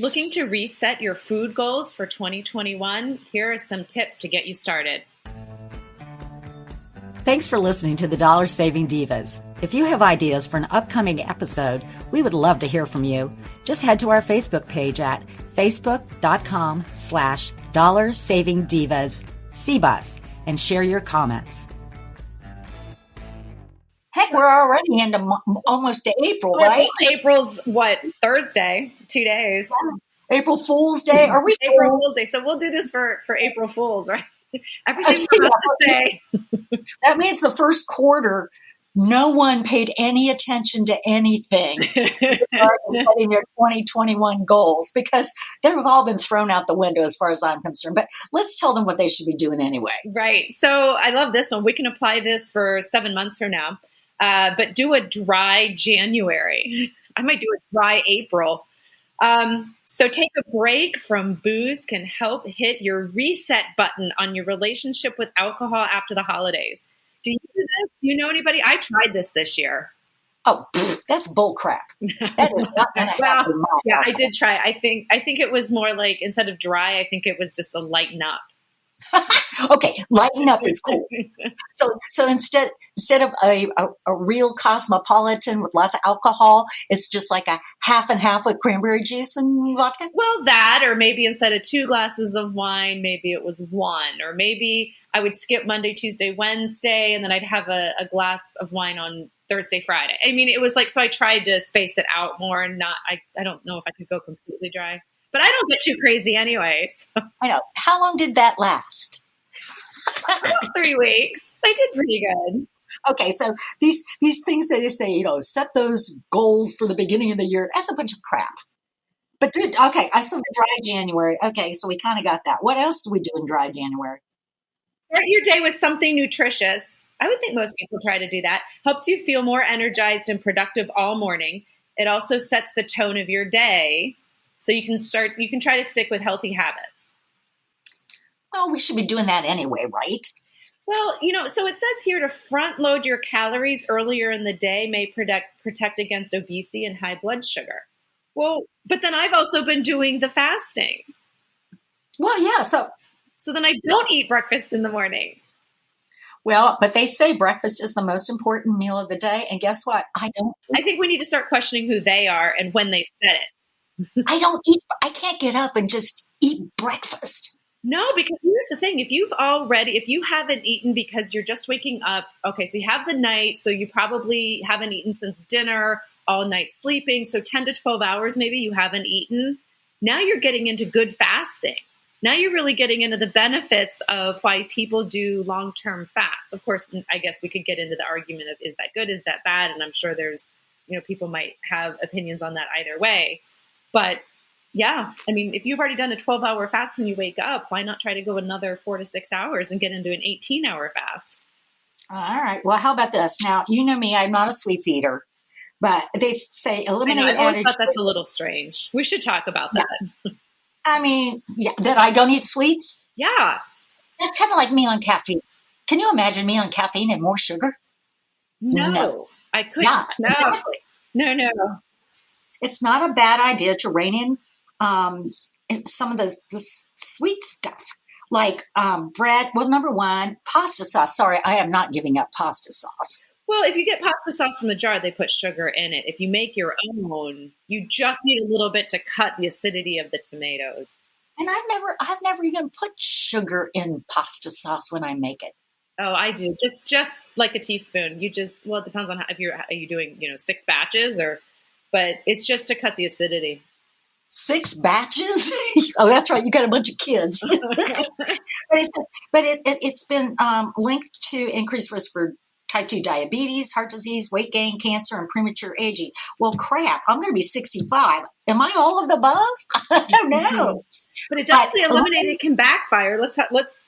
Looking to reset your food goals for 2021? Here are some tips to get you started. Thanks for listening to the Dollar Saving Divas. If you have ideas for an upcoming episode, we would love to hear from you. Just head to our Facebook page at facebook.com/dollarsavingdivas CBUS and share your comments. Heck, we're already into almost to April, right? April's what? Thursday? 2 days. April Fool's Day. Are we April Fool's Day? So we'll do this for April Fools, right? Everything we're about to say. That means the first quarter, no one paid any attention to anything regarding setting their 2021 goals because they've all been thrown out the window as far as I'm concerned. But let's tell them what they should be doing anyway. Right. So I love this one. We can apply this for 7 months from now. But do a dry January. I might do a dry April. So take a break from booze can help hit your reset button on your relationship with alcohol after the holidays. Do you do this? Do you know anybody? I tried this year. Oh, that's bull crap. That is not going to happen. Yeah, I did try. I think it was more like instead of dry, I think it was just a lighten up. Okay, lighten up is cool. So instead of a real cosmopolitan with lots of alcohol, it's just like a half and half with cranberry juice and vodka? Well, that, or maybe instead of 2 glasses of wine, maybe it was 1. Or maybe I would skip Monday, Tuesday, Wednesday, and then I'd have a glass of wine on Thursday, Friday. I mean, it was like, so I tried to space it out more and not, I don't know if I could go completely dry. But I don't get too crazy anyway. So. I know. How long did that last? 3 weeks. I did pretty good. Okay, so these things that they say, set those goals for the beginning of the year, that's a bunch of crap. But dude, okay, I saw the dry January. Okay, so we kind of got that. What else do we do in dry January? Start your day with something nutritious. I would think most people try to do that. Helps you feel more energized and productive all morning. It also sets the tone of your day. So you can try to stick with healthy habits. Well, we should be doing that anyway, right? Well, so it says here to front load your calories earlier in the day may protect against obesity and high blood sugar. Well, but then I've also been doing the fasting. Well, yeah. So then I don't eat breakfast in the morning. Well, but they say breakfast is the most important meal of the day. And guess what? I don't. I think we need to start questioning who they are and when they said it. I don't eat. I can't get up and just eat breakfast. No, because here's the thing. If you haven't eaten because you're just waking up, okay, so you have the night, so you probably haven't eaten since dinner, all night sleeping. So 10 to 12 hours, maybe you haven't eaten. Now you're getting into good fasting. Now you're really getting into the benefits of why people do long-term fasts. Of course, I guess we could get into the argument of, is that good? Is that bad? And I'm sure there's, people might have opinions on that either way. But yeah, I mean, if you've already done a 12-hour fast when you wake up, why not try to go another 4 to 6 hours and get into an 18-hour fast? All right. Well, how about this? Now, you know me, I'm not a sweets eater, but they say eliminate I always thought sugar. that's a little strange. We should talk about that. Yeah. I mean, that I don't eat sweets? Yeah. That's kind of like me on caffeine. Can you imagine me on caffeine and more sugar? No. I couldn't. Yeah, no. Exactly. No. It's not a bad idea to rein in some of the sweet stuff, like bread. Well, number one, pasta sauce. Sorry, I am not giving up pasta sauce. Well, if you get pasta sauce from the jar, they put sugar in it. If you make your own, you just need a little bit to cut the acidity of the tomatoes. And I've never even put sugar in pasta sauce when I make it. Oh, I do. Just like a teaspoon. It depends on are you doing, 6 batches but it's just to cut the acidity. 6 batches? Oh, that's right. You got a bunch of kids. but it's been linked to increased risk for type 2 diabetes, heart disease, weight gain, cancer, and premature aging. Well, crap, I'm going to be 65. Am I all of the above? I don't know. But it does say eliminate it can backfire.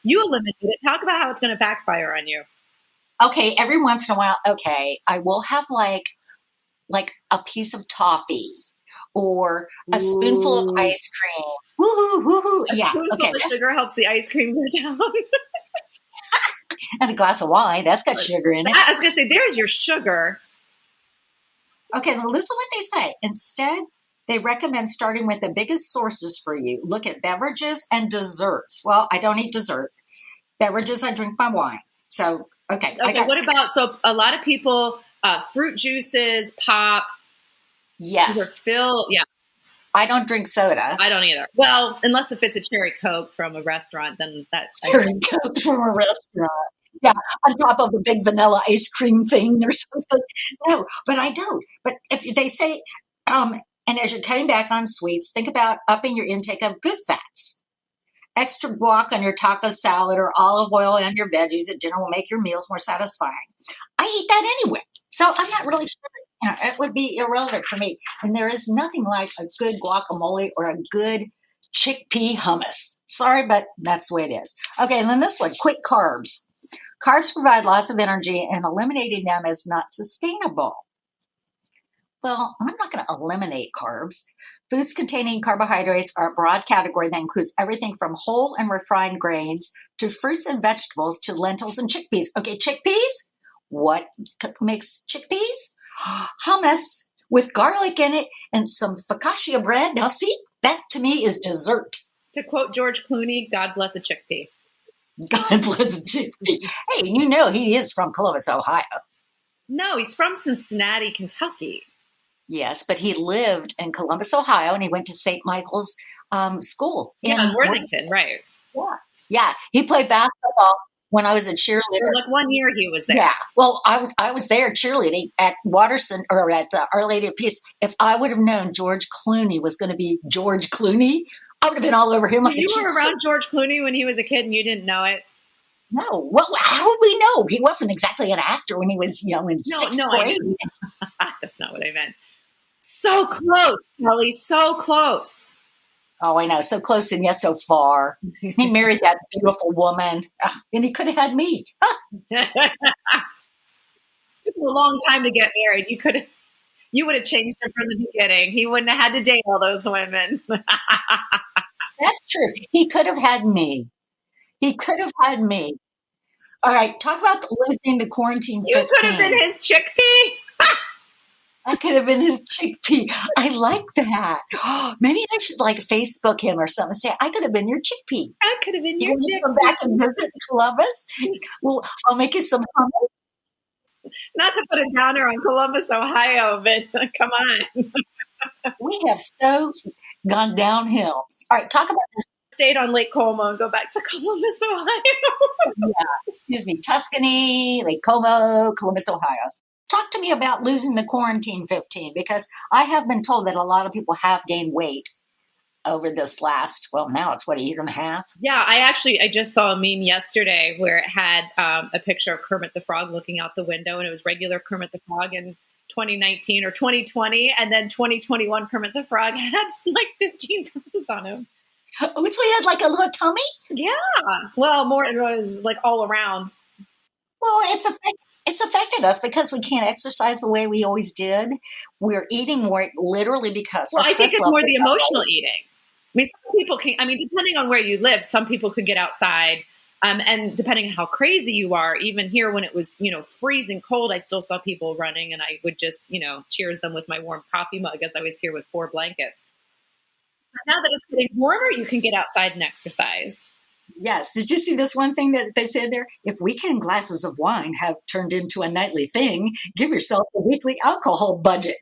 You eliminate it. Talk about how it's going to backfire on you. Okay, every once in a while, I will have like a piece of toffee or a spoonful of ice cream. Woohoo, woohoo. A spoonful of sugar helps the ice cream go down. And a glass of wine. That's got sugar in it. I was going to say, there's your sugar. Okay, now listen what they say. Instead, They recommend starting with the biggest sources for you. Look at beverages and desserts. Well, I don't eat dessert. Beverages, I drink my wine. So, okay. Okay, what about, so a lot of people, fruit juices, pop. Yes. Yeah. I don't drink soda. I don't either. Well, unless if it's a cherry Coke from a restaurant, then that's cherry Coke from a restaurant. Yeah, on top of a big vanilla ice cream thing or something. No, but I don't. But if they say, and as you're cutting back on sweets, think about upping your intake of good fats. Extra guac on your taco salad or olive oil on your veggies at dinner will make your meals more satisfying. I eat that anyway. So I'm not really sure. It would be irrelevant for me. And there is nothing like a good guacamole or a good chickpea hummus. Sorry, but that's the way it is. Okay, and then this one, quick carbs. Carbs provide lots of energy, and eliminating them is not sustainable. Well, I'm not going to eliminate carbs. Foods containing carbohydrates are a broad category that includes everything from whole and refined grains to fruits and vegetables to lentils and chickpeas. Okay, chickpeas? What makes chickpeas? Hummus with garlic in it and some focaccia bread. Now, see, that to me is dessert. To quote George Clooney, God bless a chickpea. God bless a chickpea. Hey, you know he is from Columbus, Ohio. No, he's from Cincinnati, Kentucky. Yes, but he lived in Columbus, Ohio, and he went to St. Michael's school. In Worthington, right. Yeah. He played basketball when I was a cheerleader. Like 1 year he was there. Yeah. Well, I was there cheerleading at Watterson or at Our Lady of Peace. If I would have known George Clooney was going to be George Clooney, I would have been all over him. You were around George Clooney when he was a kid and you didn't know it? No. Well, how would we know? He wasn't exactly an actor when he was, in sixth grade. That's not what I meant. So close, Kelly. So close. Oh, I know. So close and yet so far. He married that beautiful woman, and he could have had me. Took him a long time to get married. You would have changed him from the beginning. He wouldn't have had to date all those women. That's true. He could have had me. All right. Talk about losing the quarantine 15. You could have been his chickpea. I could have been his chickpea. I like that. Maybe I should Facebook him or something. Say, I could have been your chickpea. I could have been your chickpea. You come back and visit Columbus? Well, I'll make you some hummus. Not to put a downer on Columbus, Ohio, but come on. We have so gone downhill. All right, talk about this. Stayed on Lake Como and go back to Columbus, Ohio. Yeah, excuse me, Tuscany, Lake Como, Columbus, Ohio. Talk to me about losing the quarantine 15, because I have been told that a lot of people have gained weight over this now it's a year and a half. Yeah, I just saw a meme yesterday where it had a picture of Kermit the Frog looking out the window, and it was regular Kermit the Frog in 2019 or 2020, and then 2021 Kermit the Frog had 15 pounds on him. Oh, so he had a little tummy? Yeah. Well, more it was all around. Well, it's affected us because we can't exercise the way we always did. We're eating more literally because. Well, I think it's more the emotional eating. I mean, some people can. I mean, depending on where you live, some people could get outside, and depending on how crazy you are, even here when it was freezing cold, I still saw people running, and I would just cheers them with my warm coffee mug as I was here with 4 blankets. But now that it's getting warmer, you can get outside and exercise. Yes. Did you see this one thing that they said there? If weekend glasses of wine have turned into a nightly thing, give yourself a weekly alcohol budget.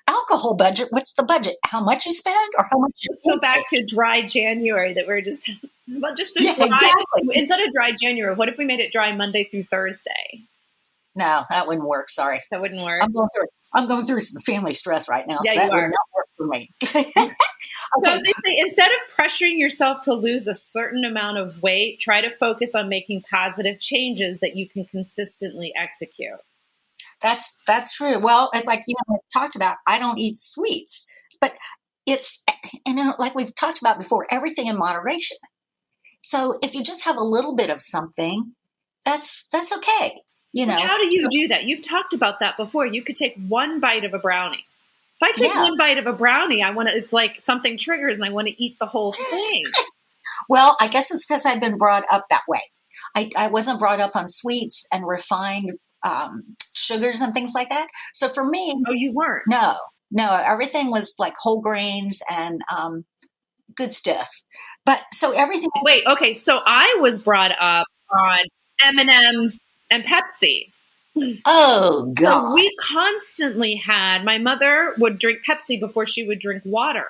Alcohol budget? What's the budget? How much you spend or how much you Let's go back to dry January that we're just exactly. Instead of dry January, what if we made it dry Monday through Thursday? No, that wouldn't work. Sorry. That wouldn't work. I'm going through some family stress right now, yeah, so that would not work for me. Okay. So they say instead of pressuring yourself to lose a certain amount of weight, try to focus on making positive changes that you can consistently execute. That's true. Well, it's like, we talked about, I don't eat sweets, but it's, like we've talked about before, everything in moderation. So if you just have a little bit of something, that's okay. How do you do that? You've talked about that before. You could take one bite of a brownie. If I take one bite of a brownie, I want to, it's something triggers and I want to eat the whole thing. Well, I guess it's because I've been brought up that way. I wasn't brought up on sweets and refined sugars and things like that. So for me. Oh, you weren't? No. No, everything was like whole grains and good stuff. But so everything. Wait, okay. So I was brought up on M&Ms and Pepsi. Oh So God. we constantly had, my mother would drink Pepsi before she would drink water.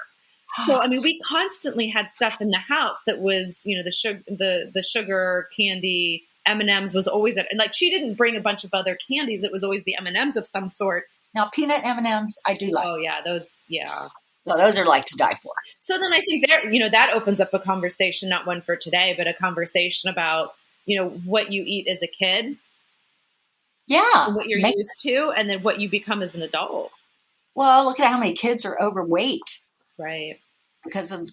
So, I mean, we constantly had stuff in the house that was, the sugar candy. M&Ms was always it. And like, she didn't bring a bunch of other candies. It was always the M&Ms of some sort. Now peanut M&Ms, I do like. Oh yeah, those, yeah. Well, those are like to die for. So then I think that opens up a conversation, not one for today, but a conversation about, what you eat as a kid. Yeah. And what you're used to, and then what you become as an adult. Well, look at how many kids are overweight. Right. Because of,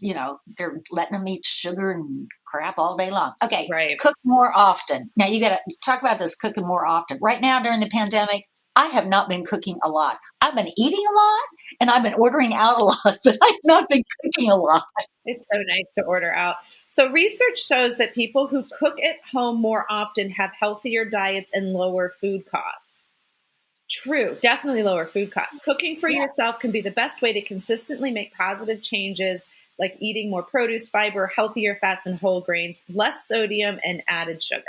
they're letting them eat sugar and crap all day long. Okay. Right. Cook more often. Now you got to talk about this cooking more often. Right now during the pandemic, I have not been cooking a lot. I've been eating a lot and I've been ordering out a lot, but I've not been cooking a lot. It's so nice to order out. So research shows that people who cook at home more often have healthier diets and lower food costs. True, definitely lower food costs. Cooking for yourself can be the best way to consistently make positive changes, like eating more produce, fiber, healthier fats and whole grains, less sodium and added sugar.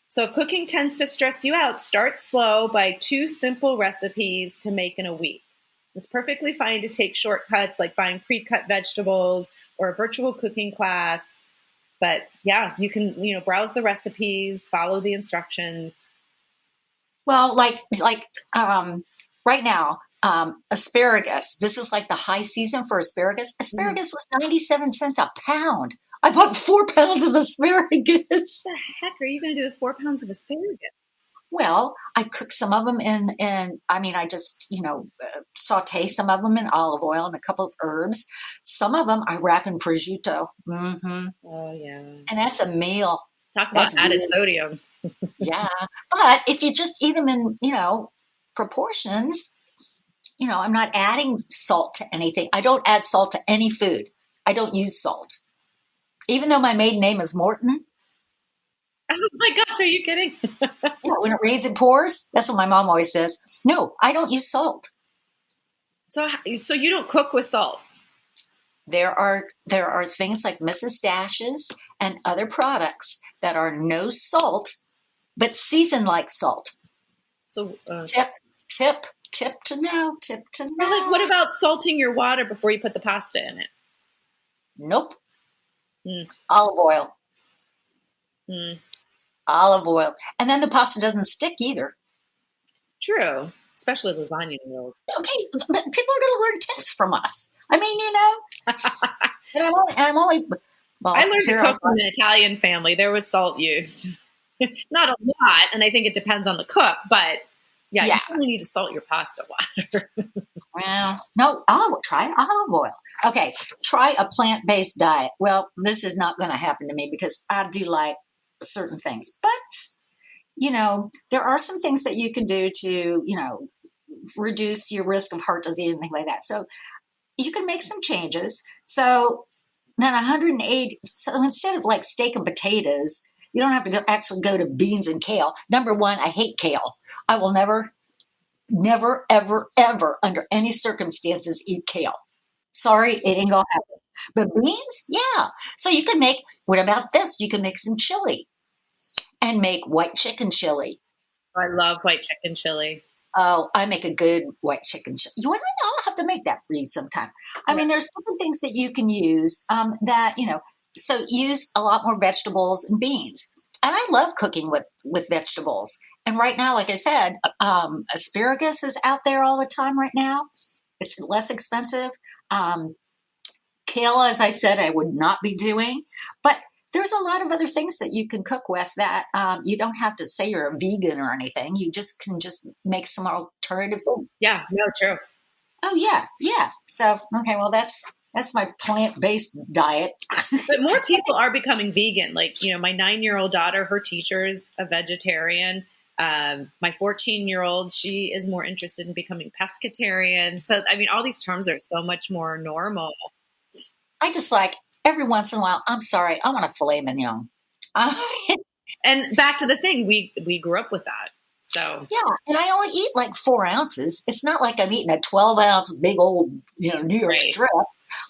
So if cooking tends to stress you out, start slow by 2 simple recipes to make in a week. It's perfectly fine to take shortcuts like buying pre-cut vegetables or a virtual cooking class. But yeah, you can, browse the recipes, follow the instructions. Well, like right now, asparagus. This is like the high season for asparagus. Asparagus was 97 cents a pound. I bought 4 pounds of asparagus. What the heck are you going to do with 4 pounds of asparagus? Well, I cook some of them I just, saute some of them in olive oil and a couple of herbs. Some of them I wrap in prosciutto. Mm-hmm. Oh, yeah. And that's a meal. Talk about added sodium. Yeah. But if you just eat them in, proportions, I'm not adding salt to anything. I don't add salt to any food. I don't use salt. Even though my maiden name is Morton. Oh my gosh, are you kidding? When it rains, it pours. That's what my mom always says. No, I don't use salt. So you don't cook with salt? There are things like Mrs. Dash's and other products that are no salt, but seasoned like salt. So tip to know. Like, what about salting your water before you put the pasta in it? Nope. Olive oil. Olive oil. And then the pasta doesn't stick either. True. Especially lasagna noodles. Okay, but people are going to learn tips from us. I mean, and I'm only well, I learned to cook from an Italian family. There was salt used. Not a lot, and I think it depends on the cook, but you only need to salt your pasta water. Well, no, try olive oil. Okay, try a plant-based diet. Well, this is not going to happen to me because I do like certain things. But, there are some things that you can do to, reduce your risk of heart disease and things like that. So you can make some changes. So then 180, so instead of like steak and potatoes, you don't have to actually go to beans and kale. Number one, I hate kale. I will never, ever, ever, under any circumstances, eat kale. Sorry, it ain't gonna happen. But beans, yeah. So you can what about this? You can make some chili and make white chicken chili. I love white chicken chili. Oh, I make a good white chicken chili. I'll have to make that for you sometime. I mean, there's different things that you can use so use a lot more vegetables and beans. And I love cooking with vegetables. And right now, like I said, asparagus is out there all the time right now. It's less expensive. Kale, as I said, I would not be doing. But there's a lot of other things that you can cook with that you don't have to say you're a vegan or anything. You can make some alternative food. Yeah, no, true. Oh, yeah. So, okay, well, that's my plant-based diet. But more people are becoming vegan. Like, my 9-year-old daughter, her teacher's a vegetarian. My 14-year-old, she is more interested in becoming pescatarian. So, I mean, all these terms are so much more normal. I just every once in a while, I'm sorry, I want a filet mignon. And back to the thing, we grew up with that. So yeah, and I only eat like 4 ounces. It's not like I'm eating a 12-ounce big old, New York right. strip.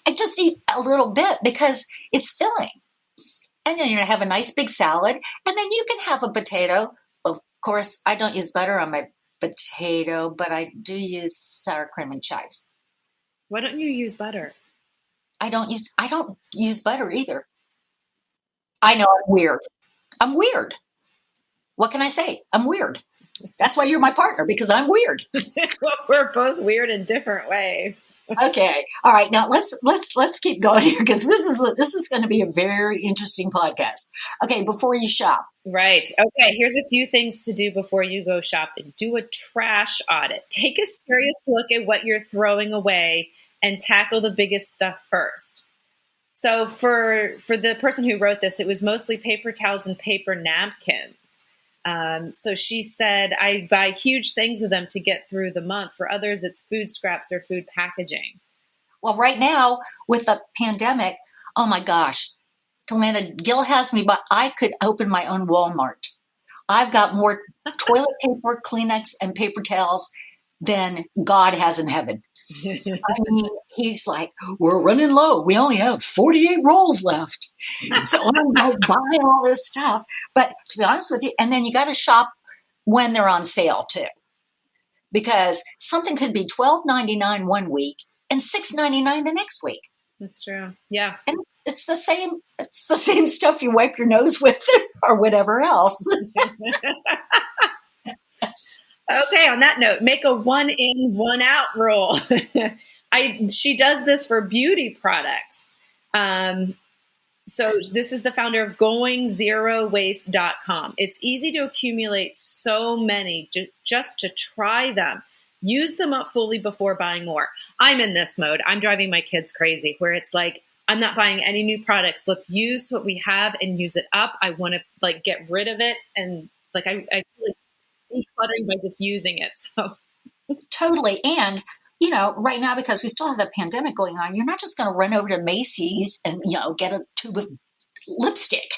I just eat a little bit because it's filling. And then you're going to have a nice big salad, and then you can have a potato. Of course, I don't use butter on my potato, but I do use sour cream and chives. Why don't you use butter? I don't use butter either. I know I'm weird. I'm weird. What can I say? I'm weird. That's why you're my partner, because I'm weird. Well, we're both weird in different ways. Okay. All right. Now let's keep going here, because this is going to be a very interesting podcast. Okay. Before you shop. Right. Okay. Here's a few things to do before you go shopping. Do a trash audit. Take a serious look at what you're throwing away and tackle the biggest stuff first. So for the person who wrote this, it was mostly paper towels and paper napkins. So she said, I buy huge things of them to get through the month. For others, it's food scraps or food packaging. Well, right now with the pandemic, oh my gosh, Talana, Gil has me, but I could open my own Walmart. I've got more toilet paper, Kleenex, and paper towels than God has in heaven. I mean, he's like, we're running low. We only have 48 rolls left. So I'm like buying all this stuff. But to be honest with you, and then you got to shop when they're on sale too, because something could be $12.99 one week and $6.99 the next week. That's true. Yeah. And it's the same stuff you wipe your nose with or whatever else. Okay, on that note, make a 1 in, 1 out rule. She does this for beauty products. So this is the founder of GoingZeroWaste.com. It's easy to accumulate so many just to try them. Use them up fully before buying more. I'm in this mode. I'm driving my kids crazy, where it's like, I'm not buying any new products. Let's use what we have and use it up. I want to get rid of it, and I feel like decluttering by just using it. So totally. And right now, because we still have the pandemic going on, you're not just going to run over to Macy's and get a tube of lipstick.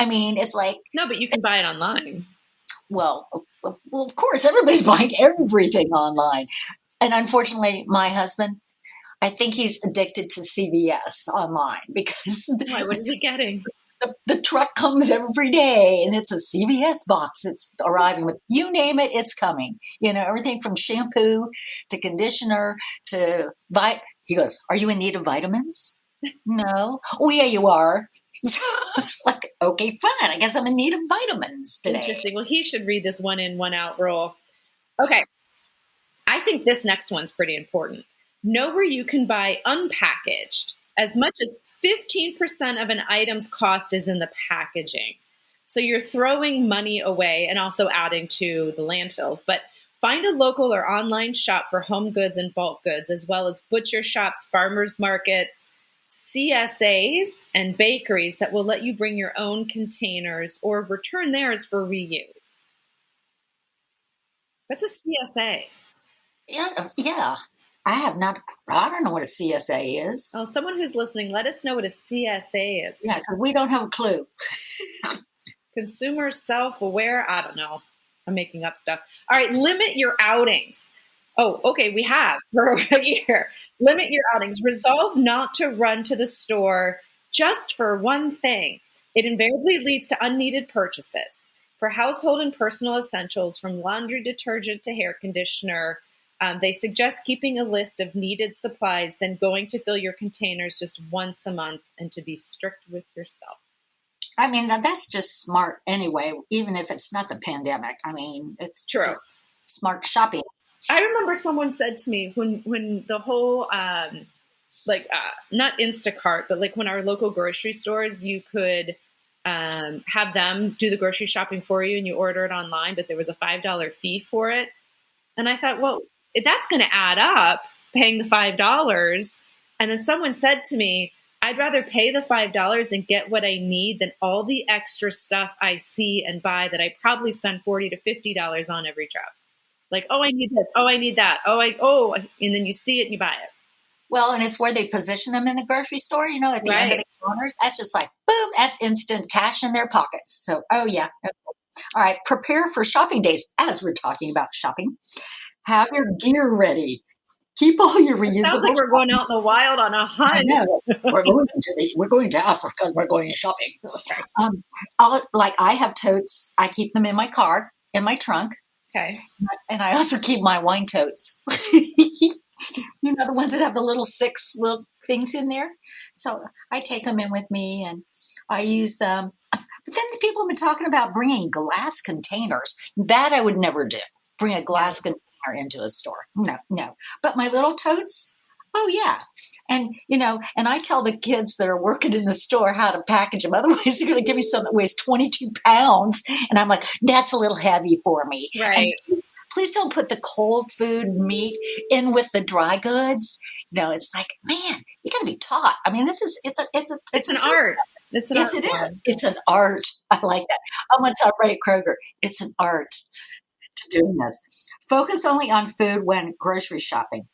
I mean, it's like, no, but you can buy it online. Well, of course, everybody's buying everything online. And unfortunately, my husband, I think he's addicted to CVS online, because why? What is he getting? The truck comes every day, and it's a CVS box. It's arriving with, you name it, it's coming. Everything from shampoo to conditioner to he goes, are you in need of vitamins? No. Oh, yeah, you are. So it's like, okay, fine. I guess I'm in need of vitamins today. Interesting. Well, he should read this 1 in, 1 out rule. Okay. I think this next one's pretty important. Know where you can buy unpackaged. As much as 15% of an item's cost is in the packaging. So you're throwing money away and also adding to the landfills. But find a local or online shop for home goods and bulk goods, as well as butcher shops, farmers markets, CSAs, and bakeries that will let you bring your own containers or return theirs for reuse. What's a CSA? Yeah. I don't know what a CSA is. Oh, someone who's listening, let us know what a CSA is. Yeah, because we don't have a clue. Consumer self-aware? I don't know. I'm making up stuff. All right, limit your outings. Oh, okay, we have for a year. Limit your outings. Resolve not to run to the store just for one thing. It invariably leads to unneeded purchases. For household and personal essentials, from laundry detergent to hair conditioner, they suggest keeping a list of needed supplies, then going to fill your containers just once a month, and to be strict with yourself. I mean, that's just smart anyway, even if it's not the pandemic. I mean, it's true. Just smart shopping. I remember someone said to me when the whole, not Instacart, but when our local grocery stores, you could have them do the grocery shopping for you and you order it online, but there was a $5 fee for it. And I thought, well, that's going to add up, paying the $5. And then someone said to me, I'd rather pay the $5 and get what I need than all the extra stuff I see and buy that I probably spend $40 to $50 on every trip. Oh, I need this. Oh, I need that. And then you see it and you buy it. Well, and it's where they position them in the grocery store, at the end of the counters. That's just like, boom, that's instant cash in their pockets. So, oh, yeah. All right, prepare for shopping days. As we're talking about shopping, have your gear ready. Keep all your reusable. Sounds like we're going out in the wild on a hunt. I know. We're going to Africa. We're going shopping. Okay. I have totes. I keep them in my car, in my trunk. Okay. And I also keep my wine totes. You know, the ones that have the little 6 little things in there. So I take them in with me and I use them. But then the people have been talking about bringing glass containers. That I would never do. Bring a glass container into a store. No. But my little totes, oh yeah. And, you know, and I tell the kids that are working in the store how to package them. Otherwise, they're going to give me some that weighs 22 pounds. And I'm like, that's a little heavy for me. Right. And please don't put the cold food meat in with the dry goods. You know, it's like, man, you got to be taught. I mean, it's an art. It's an yes, art it form. is. It's an art. I like that. I'm going to tell Ray Kroger. It's an art to doing this. Focus only on food when grocery shopping.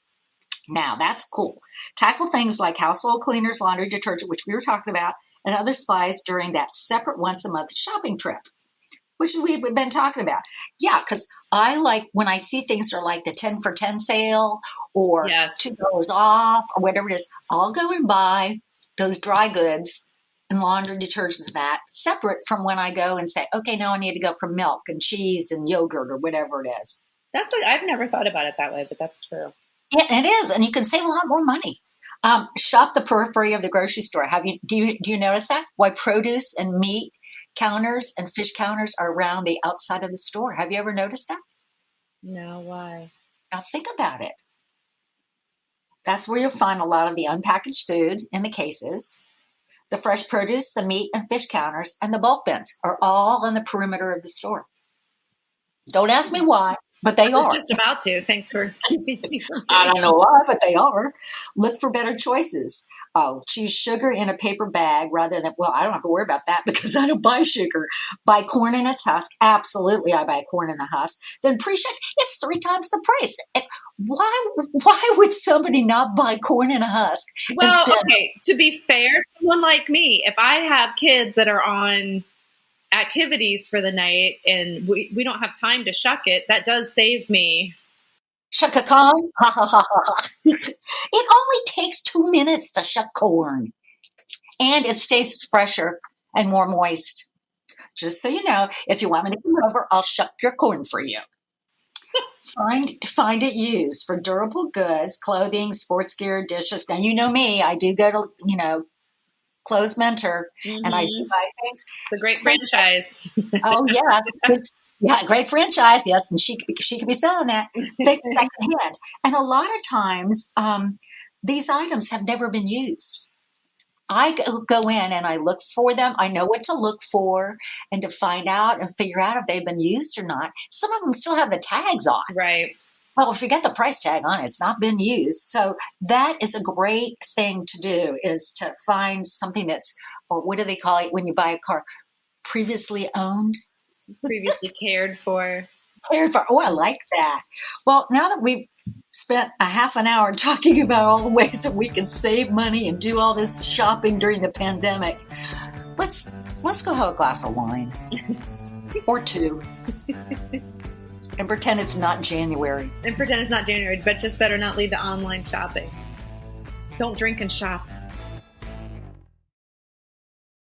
Now, that's cool. Tackle things like household cleaners, laundry detergent, which we were talking about, and other supplies during that separate once-a-month shopping trip, which we've been talking about. Yeah, because I like when I see things that are like the 10 for 10 sale or $2 off or whatever it is, I'll go and buy those dry goods and laundry detergents and that separate from when I go and say, okay, now I need to go for milk and cheese and yogurt or whatever it is. I've never thought about it that way, but that's true. Yeah, it is. And you can save a lot more money. Shop the periphery of the grocery store. Do you notice that? Why produce and meat counters and fish counters are around the outside of the store. Have you ever noticed that? No, why? Now think about it. That's where you'll find a lot of the unpackaged food in the cases. The fresh produce, the meat and fish counters, and the bulk bins are all on the perimeter of the store. Don't ask me why, but they are. I was just about to. Thanks for keeping me. I don't know why, but they are. Look for better choices. Oh, choose sugar in a paper bag rather than, well, I don't have to worry about that because I don't buy sugar. Buy corn in its husk. Absolutely, I buy corn in the husk. Then pre-check, it's 3 times the price. Why would somebody not buy corn in a husk? Well, okay, to be fair, someone like me, if I have kids that are on activities for the night and we don't have time to shuck it, that does save me. Shuck a corn? Ha ha ha ha. It only takes 2 minutes to shuck corn. And it stays fresher and more moist. Just so you know, if you want me to come over, I'll shuck your corn for you. Find it used for durable goods, clothing, sports gear, dishes. Now, you know me, I do go to, Clothes Mentor, and I do buy things. It's a great franchise. Oh, yes. Yeah, great franchise, yes, and she could be selling that secondhand. And a lot of times, these items have never been used. I go in and I look for them. I know what to look for and to find out and figure out if they've been used or not. Some of them still have the tags on. Right. Well, if you got the price tag on, it's not been used. So that is a great thing to do, is to find something that's, or what do they call it when you buy a car? Previously owned. Previously cared for. Oh, I like that. Well, now that we've spent a half an hour talking about all the ways that we can save money and do all this shopping during the pandemic, let's go have a glass of wine or 2 and pretend it's not January. But just better not lead to online shopping. Don't drink and shop.